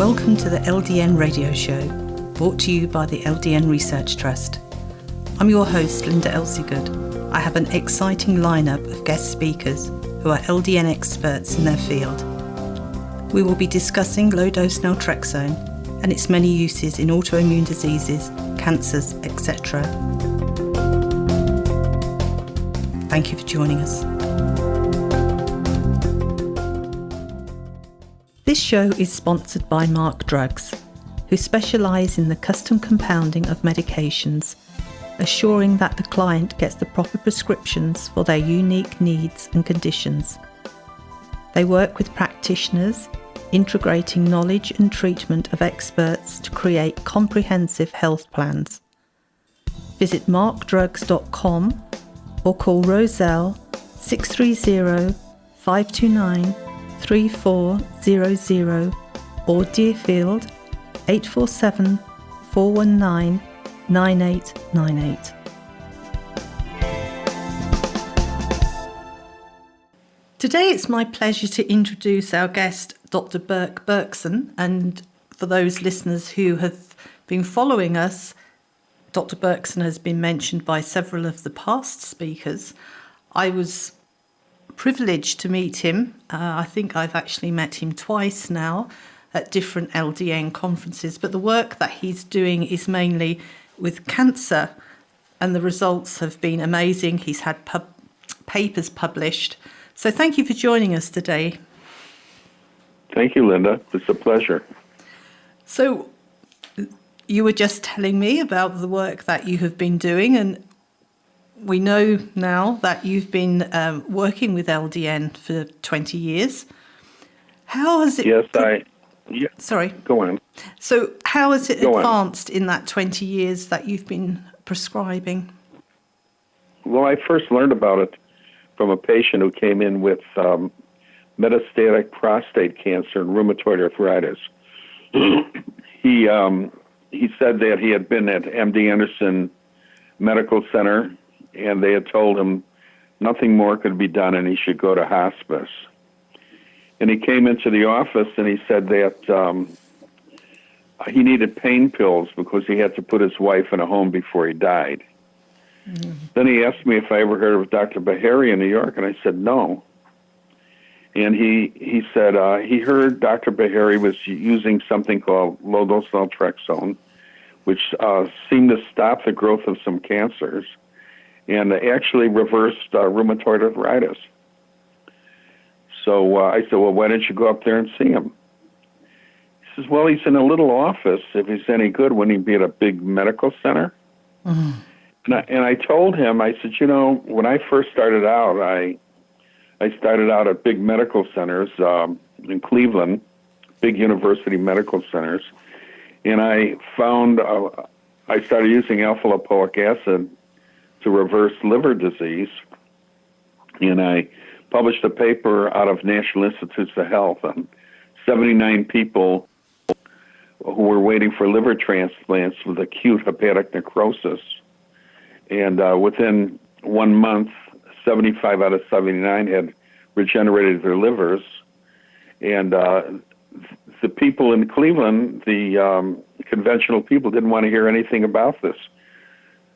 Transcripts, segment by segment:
Welcome to the LDN radio show, brought to you by the LDN Research Trust. I'm your host, Linda Elsiegood. I have an exciting lineup of guest speakers who are LDN experts in their field. We will be discussing low-dose Naltrexone and its many uses in autoimmune diseases, cancers, etc. Thank you for joining us. This show is sponsored by Mark Drugs, who specialise in the custom compounding of medications, assuring that the client gets the proper prescriptions for their unique needs and conditions. They work with practitioners, integrating knowledge and treatment of experts to create comprehensive health plans. Visit markdrugs.com or call Roselle 630 529 3400 or Deerfield 847 419 9898. Today it's my pleasure to introduce our guest, Dr. Burt Berkson, and for those listeners who have been following us, Dr. Berkson has been mentioned by several of the past speakers. I was privileged to meet him. I think I've actually met him twice now at different LDN conferences, but the work that he's doing is mainly with cancer, and the results have been amazing. He's had papers published. So thank you for joining us today. Thank you, Linda. It's a pleasure. So you were just telling me about the work that you have been doing, and we know now that you've been working with LDN for 20 years. How has it... Yes, Sorry. Go on. So how has it advanced in that 20 years that you've been prescribing? Well, I first learned about it from a patient who came in with metastatic prostate cancer and rheumatoid arthritis. He said that he had been at MD Anderson Medical Center, and they had told him nothing more could be done and he should go to hospice. And he came into the office and he said that he needed pain pills because he had to put his wife in a home before he died. Mm-hmm. Then he asked me if I ever heard of Dr. Beharry in New York, and I said no. And he said he heard Dr. Beharry was using something called low-dose Naltrexone, which seemed to stop the growth of some cancers and actually reversed rheumatoid arthritis. So I said, well, why don't you go up there and see him? He says, well, he's in a little office. If he's any good, wouldn't he be at a big medical center? Mm-hmm. And I told him, I said, you know, when I first started out, I started out at big medical centers in Cleveland, big university medical centers, and I found I started using alpha-lipoic acid to reverse liver disease, and I published a paper out of National Institutes of Health on 79 people who were waiting for liver transplants with acute hepatic necrosis. And within 1 month, 75 out of 79 had regenerated their livers. And the people in Cleveland, the conventional people, didn't want to hear anything about this.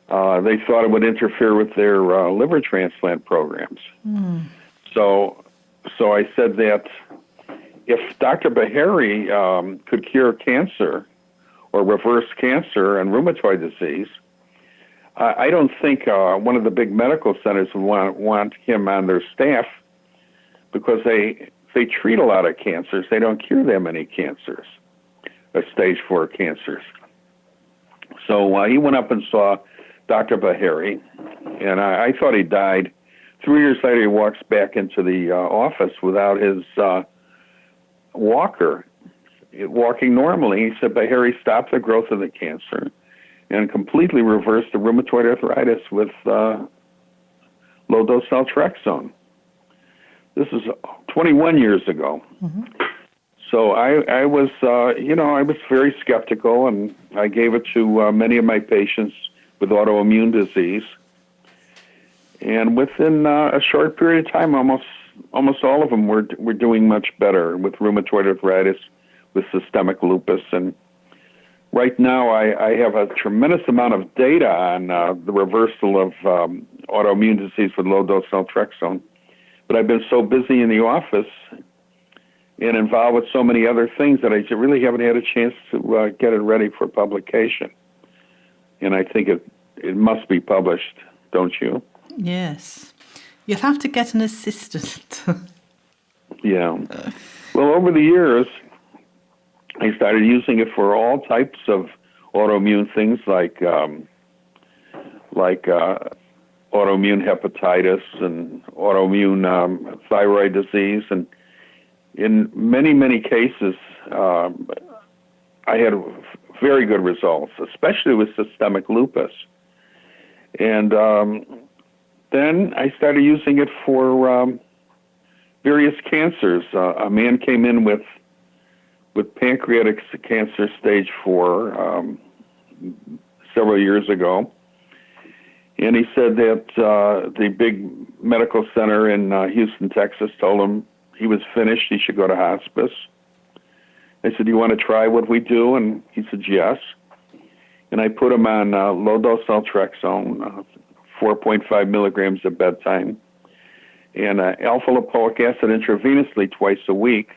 They thought it would interfere with their liver transplant programs. Mm. So I said that if Dr. Beharry could cure cancer or reverse cancer and rheumatoid disease, I don't think one of the big medical centers would want him on their staff because they treat a lot of cancers. They don't cure that many cancers, stage 4 cancers. So he went up and saw Dr. Beharry, and I thought he died. 3 years later, he walks back into the office without his walker, walking normally. He said Beharry stopped the growth of the cancer and completely reversed the rheumatoid arthritis with low-dose Naltrexone. This is 21 years ago. Mm-hmm. So I was, I was very skeptical, and I gave it to many of my patients with autoimmune disease. And within a short period of time, almost all of them were doing much better with rheumatoid arthritis, with systemic lupus. And right now I have a tremendous amount of data on the reversal of autoimmune disease with low-dose naltrexone. But I've been so busy in the office and involved with so many other things that I really haven't had a chance to get it ready for publication. And I think it must be published, don't you? Yes. You'll have to get an assistant. Yeah. Well, over the years, I started using it for all types of autoimmune things like autoimmune hepatitis and autoimmune thyroid disease. And in many, many cases, I had very good results, especially with systemic lupus. And then I started using it for various cancers. A man came in with pancreatic cancer stage 4 several years ago. And he said that the big medical center in Houston, Texas, told him he was finished, he should go to hospice. I said, "Do you want to try what we do?" And he said, "Yes." And I put him on low-dose naltrexone, 4.5 milligrams at bedtime, and alpha-lipoic acid intravenously twice a week.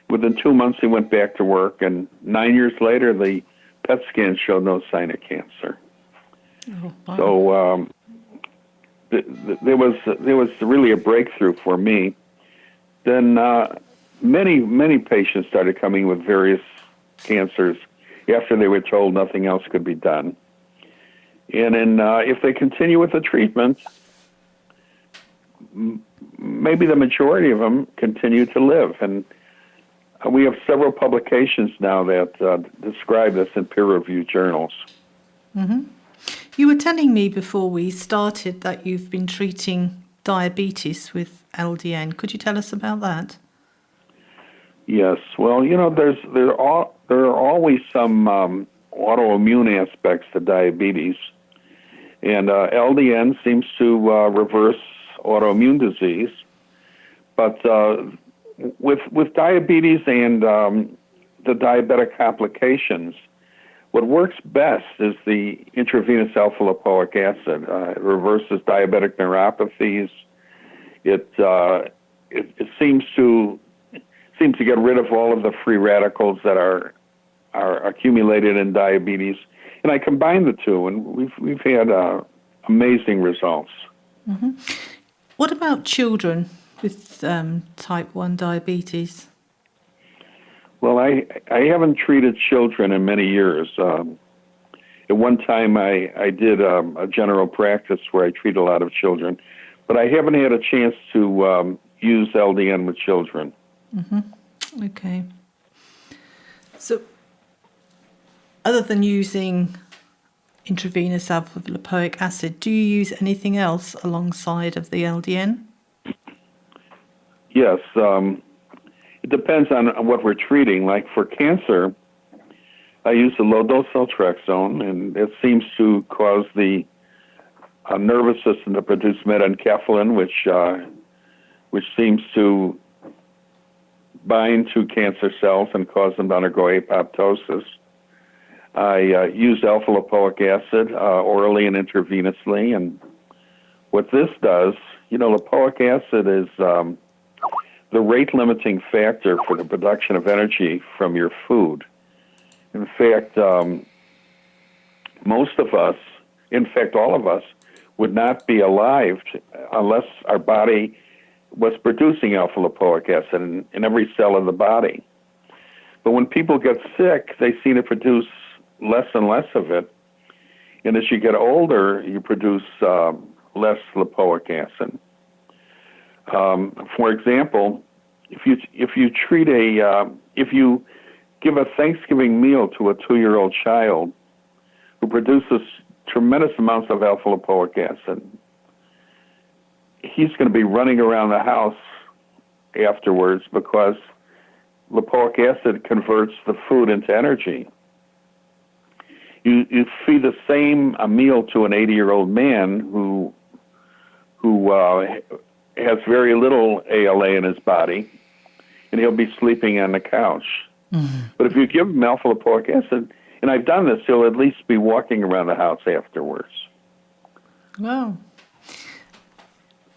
Within 2 months, he went back to work, and 9 years later, the PET scan showed no sign of cancer. Oh, wow. So there was really a breakthrough for me. Then many patients started coming with various cancers after they were told nothing else could be done. And then if they continue with the treatment, maybe the majority of them continue to live. And we have several publications now that describe this in peer-reviewed journals. Mm-hmm. You were telling me before we started that you've been treating diabetes with LDN. Could you tell us about that? Yes. Well, there are always some autoimmune aspects to diabetes, and LDN seems to reverse autoimmune disease. But with diabetes and the diabetic complications, what works best is the intravenous alpha-lipoic acid. It reverses diabetic neuropathies. It seems to get rid of all of the free radicals that are accumulated in diabetes. And I combine the two, and we've had amazing results. Mm-hmm. What about children with type 1 diabetes? Well, I haven't treated children in many years. At one time, I did a general practice where I treat a lot of children, but I haven't had a chance to use LDN with children. Mm-hmm. Okay. So, other than using intravenous alpha-lipoic acid, do you use anything else alongside of the LDN? Yes. It depends on what we're treating. Like for cancer, I use the low-dose naltrexone, and it seems to cause the nervous system to produce metenkephalin, which seems to bind to cancer cells and cause them to undergo apoptosis. I use alpha-lipoic acid orally and intravenously, and what this does, lipoic acid is the rate-limiting factor for the production of energy from your food. In fact, most of us, in fact, all of us, would not be alive unless our body was producing alpha-lipoic acid in every cell of the body. But when people get sick, they seem to produce less and less of it. And as you get older, you produce less lipoic acid. For example, if you give a Thanksgiving meal to a 2-year-old child who produces tremendous amounts of alpha-lipoic acid, he's going to be running around the house afterwards because lipoic acid converts the food into energy. You feed the same meal to an 80-year-old man who has very little ALA in his body, and he'll be sleeping on the couch. But if you give him alpha-lipoic acid, and I've done this, he'll at least be walking around the house afterwards. Wow.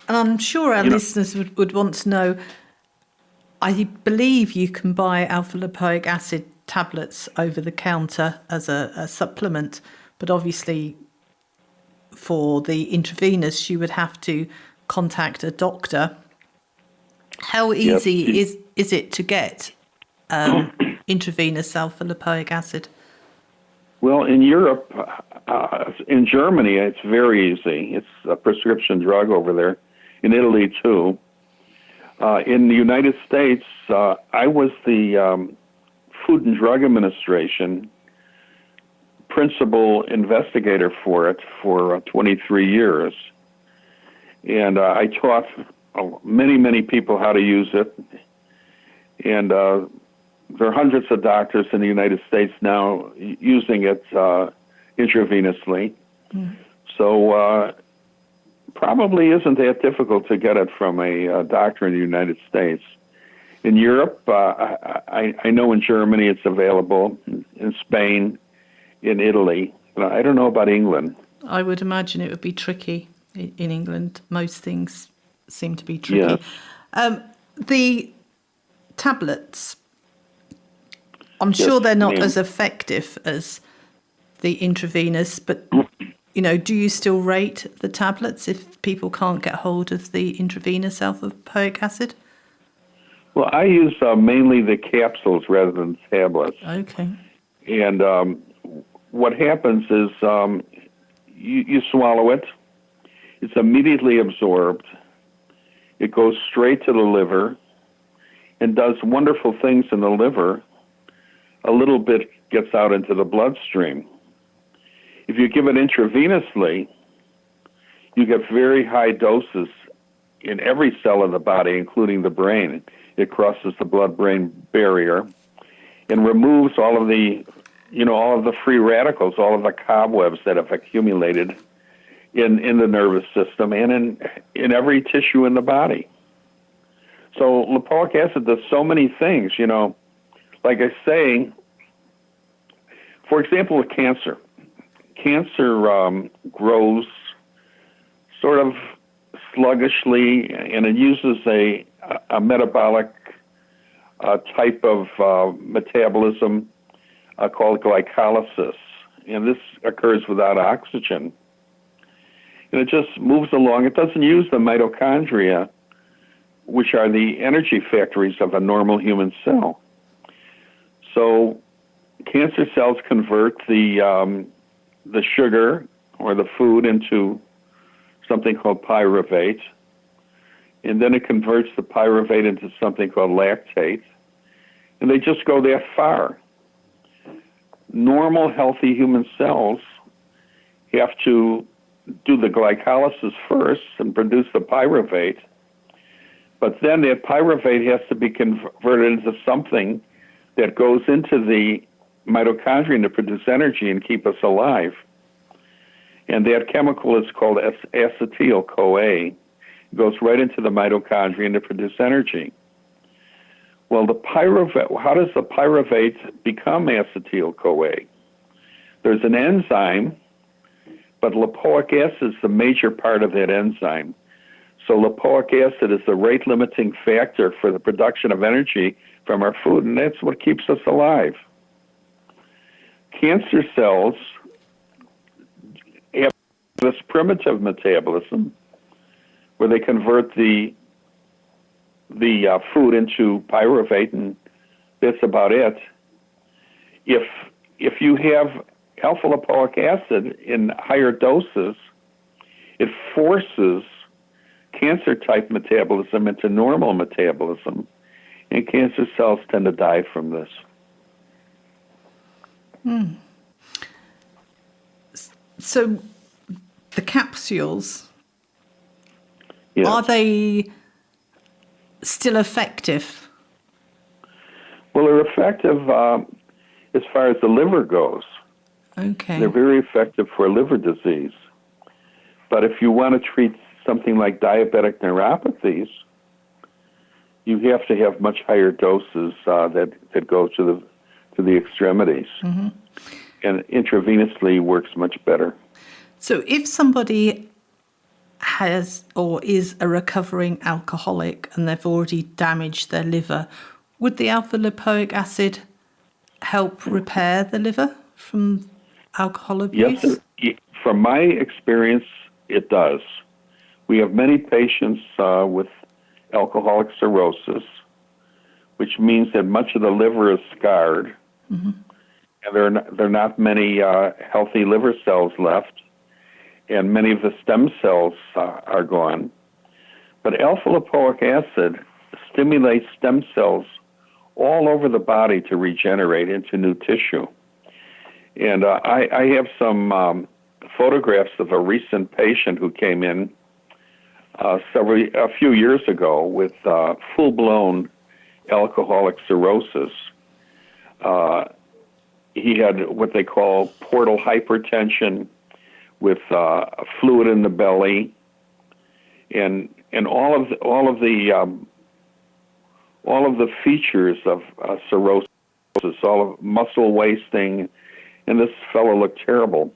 And I'm sure our listeners would want to know, I believe you can buy alpha-lipoic acid tablets over the counter as a supplement, but obviously for the intravenous, you would have to contact a doctor. How easy is it to get intravenous alpha-lipoic acid? Well, in Europe, in Germany, it's very easy. It's a prescription drug over there. In Italy, too. In the United States, I was the Food and Drug Administration principal investigator for it for 23 years. And I taught many, many people how to use it. And there are hundreds of doctors in the United States now using it intravenously. So probably isn't that difficult to get it from a doctor in the United States. In Europe, I know in Germany it's available, in Spain, in Italy. I don't know about England. I would imagine it would be tricky in England. Most things seem to be tricky. Yes. The tablets, I'm sure they're not as effective as the intravenous, but do you still rate the tablets if people can't get hold of the intravenous alpha-lipoic acid? Well, I use mainly the capsules rather than tablets. Okay. And what happens is you swallow it. It's immediately absorbed. It goes straight to the liver and does wonderful things in the liver. A little bit gets out into the bloodstream. If you give it intravenously, you get very high doses in every cell of the body, including the brain. It crosses the blood-brain barrier and removes all of the, all of the free radicals, all of the cobwebs that have accumulated in the nervous system and in every tissue in the body. So lipoic acid does so many things, Like I say, for example, with cancer. Cancer grows sort of sluggishly, and it uses a metabolic type of metabolism called glycolysis, and this occurs without oxygen. And it just moves along. It doesn't use the mitochondria, which are the energy factories of a normal human cell. So cancer cells convert the sugar or the food into something called pyruvate, and then it converts the pyruvate into something called lactate, and they just go that far. Normal, healthy human cells have to do the glycolysis first and produce the pyruvate, but then that pyruvate has to be converted into something that goes into the mitochondria to produce energy and keep us alive. And that chemical is called acetyl-CoA. It goes right into the mitochondria to produce energy. Well, how does the pyruvate become acetyl-CoA? There's an enzyme, but lipoic acid is the major part of that enzyme. So lipoic acid is the rate-limiting factor for the production of energy from our food, and that's what keeps us alive. Cancer cells have this primitive metabolism where they convert the food into pyruvate, and that's about it. If you have alpha-lipoic acid in higher doses, it forces cancer-type metabolism into normal metabolism, and cancer cells tend to die from this. So the capsules, Yes. are they still effective? Well, they're effective as far as the liver goes. Okay. They're very effective for liver disease. But if you want to treat something like diabetic neuropathies, you have to have much higher doses that go to the extremities, and intravenously works much better. So if somebody has or is a recovering alcoholic and they've already damaged their liver, would the alpha-lipoic acid help repair the liver from alcohol abuse? Yes, from my experience, it does. We have many patients with alcoholic cirrhosis, which means that much of the liver is scarred, and there are not many healthy liver cells left, and many of the stem cells are gone. But alpha-lipoic acid stimulates stem cells all over the body to regenerate into new tissue. And I have some photographs of a recent patient who came in a few years ago with full-blown alcoholic cirrhosis. He had what they call portal hypertension with fluid in the belly, and all of the features of cirrhosis, all of muscle wasting, and this fellow looked terrible.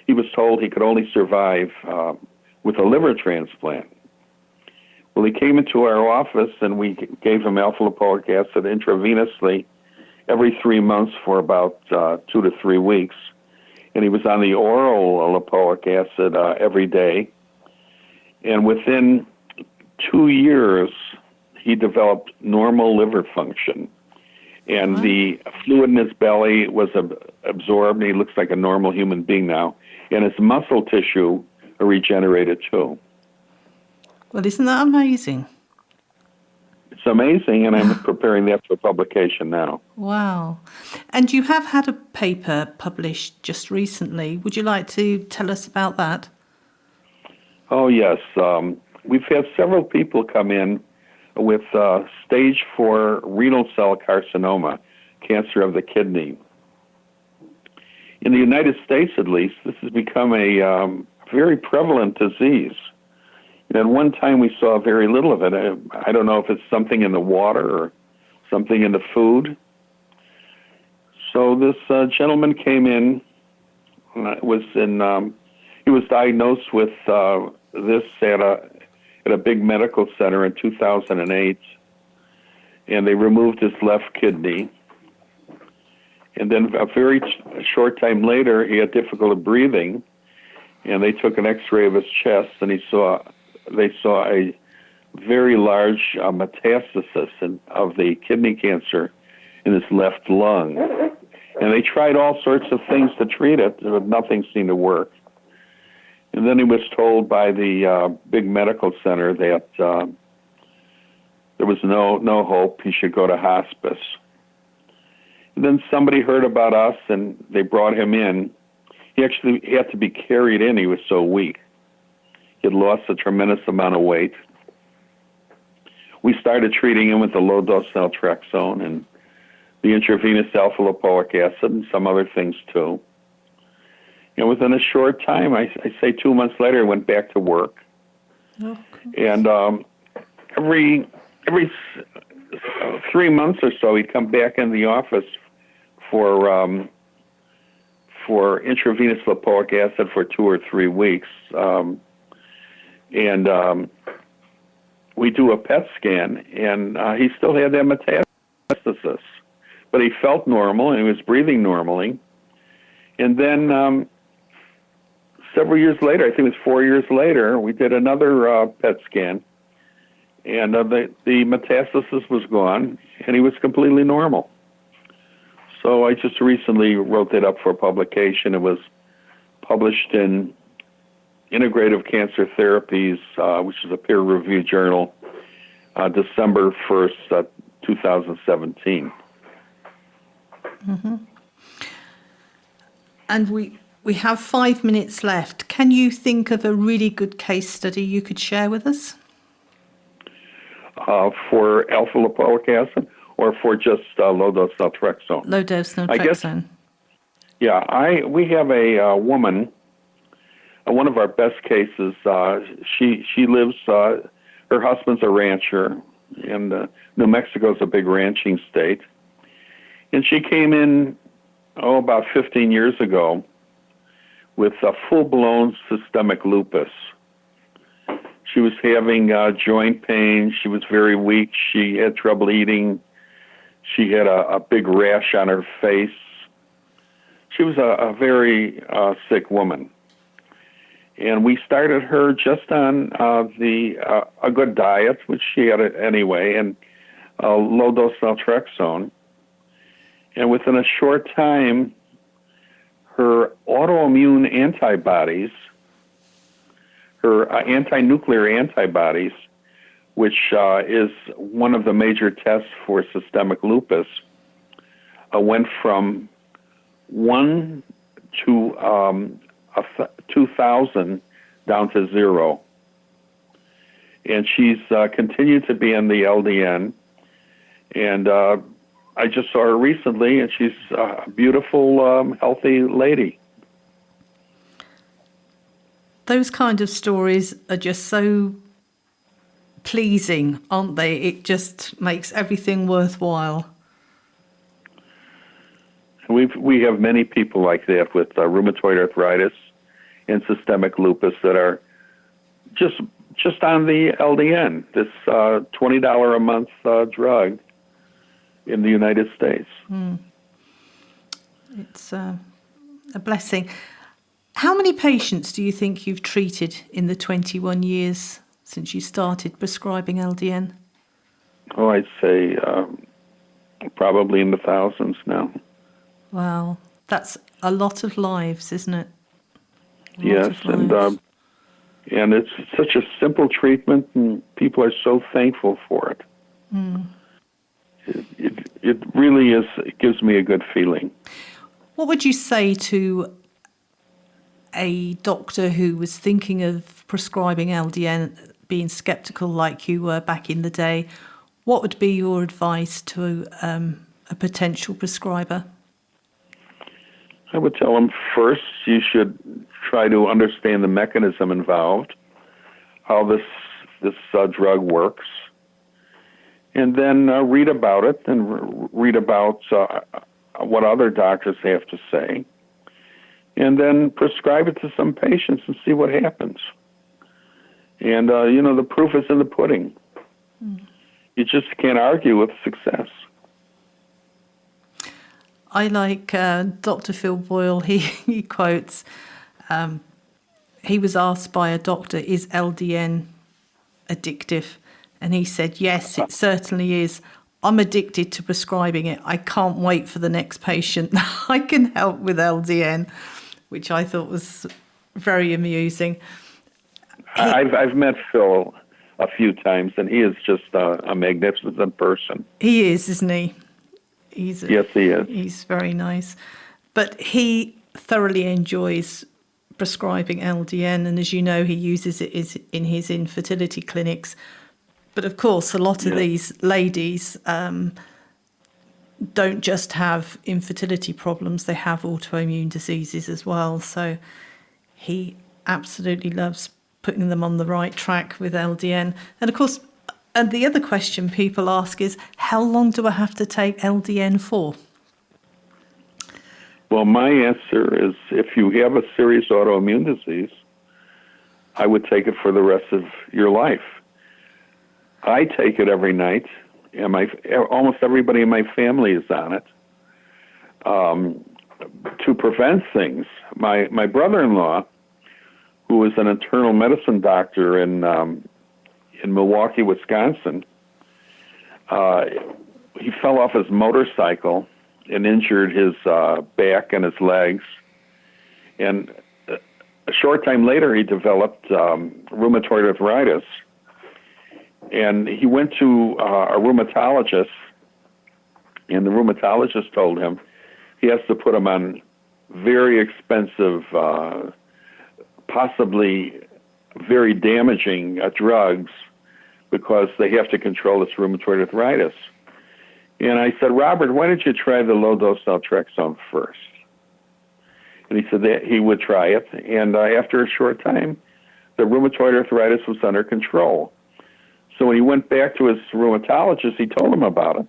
He was told he could only survive with a liver transplant. Well, he came into our office, and we gave him alpha-lipoic acid intravenously every 3 months for about 2 to 3 weeks. And he was on the oral lipoic acid every day. And within 2 years, he developed normal liver function. And the fluid in his belly was absorbed, and he looks like a normal human being now. And his muscle tissue regenerated too. Well, isn't that amazing? It's amazing, and I'm preparing that for publication now. Wow. And you have had a paper published just recently. Would you like to tell us about that? Oh, yes. We've had several people come in with stage 4 renal cell carcinoma, cancer of the kidney. In the United States, at least, this has become a very prevalent disease. And at one time, we saw very little of it. I don't know if it's something in the water or something in the food. So this gentleman came in. He was diagnosed with this at a big medical center in 2008, and they removed his left kidney. And then a very short time later, he had difficulty breathing, and they took an X-ray of his chest, and they saw a very large metastasis of the kidney cancer in his left lung. And they tried all sorts of things to treat it, but nothing seemed to work. And then he was told by the big medical center that there was no hope. He should go to hospice. And then somebody heard about us, and they brought him in. He had to be carried in. He was so weak. He had lost a tremendous amount of weight. We started treating him with the low-dose Naltrexone and the intravenous alpha-lipoic acid and some other things too. And within a short time, I say 2 months later, I went back to work. Okay. And every 3 months or so, he'd come back in the office for intravenous lipoic acid for 2 or 3 weeks. We do a PET scan, and he still had that metastasis. But he felt normal, and he was breathing normally. And then several years later, I think it was 4 years later, we did another PET scan, and the metastasis was gone, and he was completely normal. So I just recently wrote that up for publication. It was published in Integrative Cancer Therapies, which is a peer-reviewed journal, December 1st, 2017. Mm-hmm. And we have 5 minutes left. Can you think of a really good case study you could share with us? For alpha-lipoic acid, or for just low-dose Naltrexone? Low-dose Naltrexone. We have a woman, one of our best cases. She lives, her husband's a rancher, and New Mexico is a big ranching state. And she came in, about 15 years ago with a full-blown systemic lupus. She was having joint pain. She was very weak. She had trouble eating. She had a big rash on her face. She was a very sick woman. And we started her just on a good diet, which she had anyway, and low-dose naltrexone. And within a short time, her autoimmune antibodies, her anti-nuclear antibodies, which is one of the major tests for systemic lupus, went from 1 to 2,000 down to 0. And she's continued to be in the LDN. And I just saw her recently, and she's a beautiful, healthy lady. Those kind of stories are just so pleasing, aren't they? It just makes everything worthwhile. We have many people like that with rheumatoid arthritis and systemic lupus that are just on the LDN, this $20 a month drug in the United States. It's a blessing. How many patients do you think you've treated in the 21 years since you started prescribing LDN? Oh, I'd say probably in the thousands now. Wow, that's a lot of lives, isn't it? Yes, and it's such a simple treatment, and people are so thankful for it. It really is. It gives me a good feeling. What would you say to a doctor who was thinking of prescribing LDN, being skeptical like you were back in the day? What would be your advice to a potential prescriber? I would tell them first you should try to understand the mechanism involved, how this drug works, and then read about it and read about what other doctors have to say, and then prescribe it to some patients and see what happens. And, the proof is in the pudding. You just can't argue with success. I like Dr. Phil Boyle. He quotes, he was asked by a doctor, is LDN addictive? And he said, yes, it certainly is. I'm addicted to prescribing it. I can't wait for the next patient I can help with LDN, which I thought was very amusing. I've met Phil a few times, and he is just a magnificent person. He is, isn't he? Yes, he is. He's very nice. But he thoroughly enjoys prescribing LDN, and as you know, he uses it in his infertility clinics. But of course, a lot of these ladies don't just have infertility problems, they have autoimmune diseases as well. So he absolutely loves putting them on the right track with LDN. And of course, and the other question people ask is, how long do I have to take LDN for? Well, my answer is if you have a serious autoimmune disease, I would take it for the rest of your life. I take it every night, and almost everybody in my family is on it to prevent things. My brother-in-law, who is an internal medicine doctor in Milwaukee, Wisconsin, he fell off his motorcycle and injured his back and his legs. And a short time later, he developed rheumatoid arthritis. And he went to a rheumatologist, and the rheumatologist told him he has to put him on very expensive, possibly very damaging drugs because they have to control this rheumatoid arthritis. And I said, Robert, why don't you try the low-dose naltrexone first? And he said that he would try it. And after a short time, the rheumatoid arthritis was under control. So when he went back to his rheumatologist, he told him about it.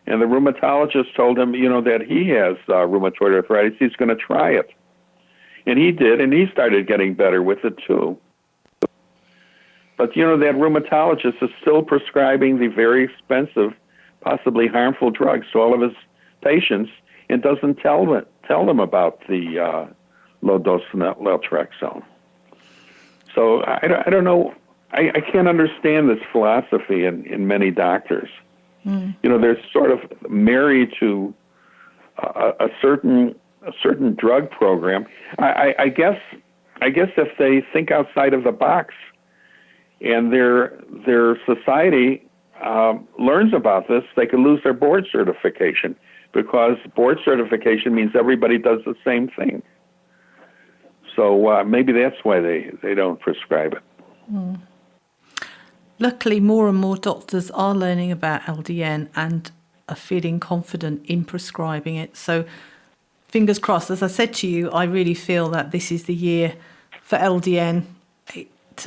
And the rheumatologist told him, that he has rheumatoid arthritis. He's going to try it. And he did, and he started getting better with it too. But, that rheumatologist is still prescribing the very expensive, possibly harmful drugs to all of his patients and doesn't tell them about the low-dose Naltrexone. So I don't know. I can't understand this philosophy in many doctors. They're sort of married to a certain drug program. I guess if they think outside of the box and their society learns about this, they could lose their board certification, because board certification means everybody does the same thing. So maybe that's why they don't prescribe it. Luckily, more and more doctors are learning about LDN and are feeling confident in prescribing it. So fingers crossed. As I said to you, I really feel that this is the year for LDN. It's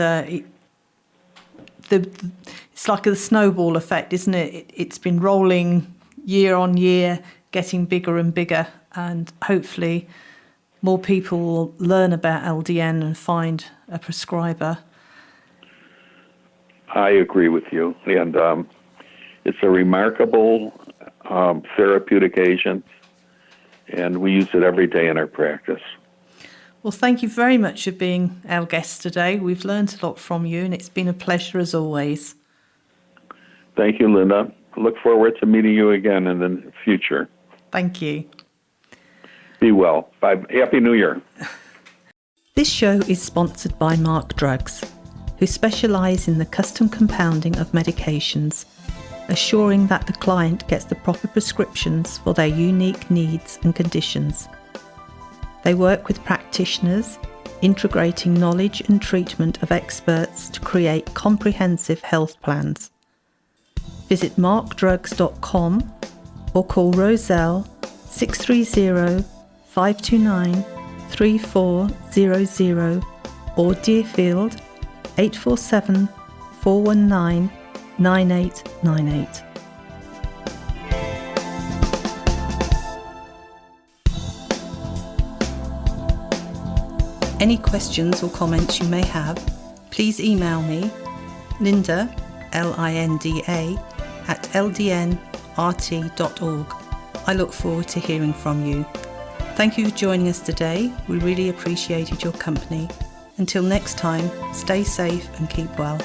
like a snowball effect, isn't it? It's been rolling year on year, getting bigger and bigger, and hopefully more people will learn about LDN and find a prescriber. I agree with you, and it's a remarkable therapeutic agent, and we use it every day in our practice. Well, thank you very much for being our guest today. We've learned a lot from you, and it's been a pleasure as always. Thank you, Linda. I look forward to meeting you again in the future. Thank you. Be well. Bye. Happy New Year. This show is sponsored by Mark Drugs, who specialise in the custom compounding of medications, assuring that the client gets the proper prescriptions for their unique needs and conditions. They work with practitioners, integrating knowledge and treatment of experts to create comprehensive health plans. Visit markdrugs.com or call Roselle 630-529-3400 or Deerfield 847-419-9898. Any questions or comments you may have, please email me, Linda, Linda, at ldnrt.org. I look forward to hearing from you. Thank you for joining us today. We really appreciated your company. Until next time, stay safe and keep well.